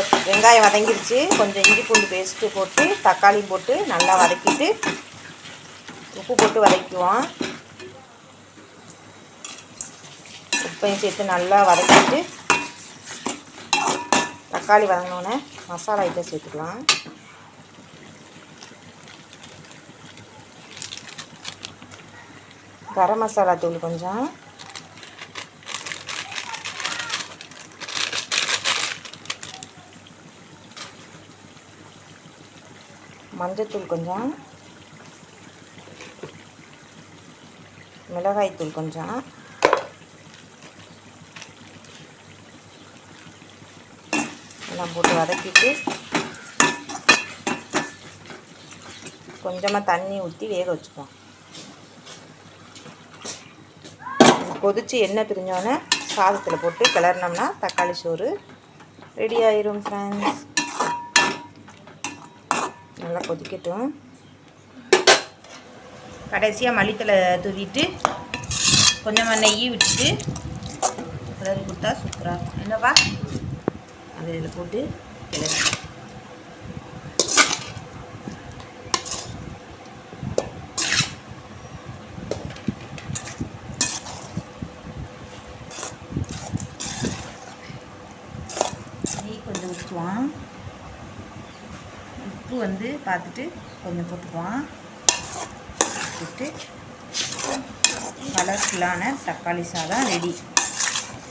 இப்போ வெங்காயம் வதங்கிருச்சு. கொஞ்சம் இஞ்சி பூண்டு பேஸ்ட்டு போட்டு தக்காளி போட்டு நல்லா வதக்கிட்டு உப்பு போட்டு வதக்குவோம். உப்பையும் சேர்த்து நல்லா வதக்கிட்டு தக்காளி வதங்கினோன்னே மசாலா ஐட்டம் சேர்த்துக்கலாம். கரம் மசாலா தூள் கொஞ்சம், மஞ்சத்தூள் கொஞ்சம், மிளகாய்த்தூள் கொஞ்சம், எல்லாம் போட்டு வதக்கிட்டு கொஞ்சமாக தண்ணி ஊற்றி வேக வச்சுக்குவோம். கொதித்து எண்ணெய் பிரிஞ்சோன்னே சாதத்தில் போட்டு கிளறினோம்னா தக்காளி சோறு ரெடி ஆயிரும் ஃப்ரெண்ட்ஸ். நல்லா கொதிக்கட்டும். கடைசியாக மல்லித்தலை தூவிட்டு கொஞ்சமாக நெய் விட்டுட்டு கிளறி கொடுத்தா சூப்பராக இருக்கும். என்னவா அது இதில் போட்டு கிளறி நெய் கொஞ்சம் ஊற்றுவான். உப்பு வந்து பார்த்துட்டு கொஞ்சம் போட்டுக்குவான். போட்டு கலர்ஃபுல்லான தக்காளி சாதம் ரெடி.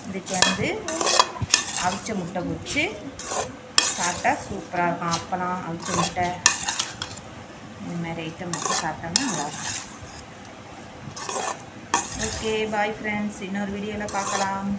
இதுக்கு வந்து அவிச்ச முட்டை பொரிச்சு சாப்பிட்டா சூப்பராக இருக்கும். அப்பளம், அவிச்ச முட்டை, இந்த மாதிரி ஐட்டம் மட்டும் சாப்பிட்டோம்னா நல்லாயிருக்கும். Okay, bye friends. இன்னொரு வீடியோவில் பார்க்கலாம்.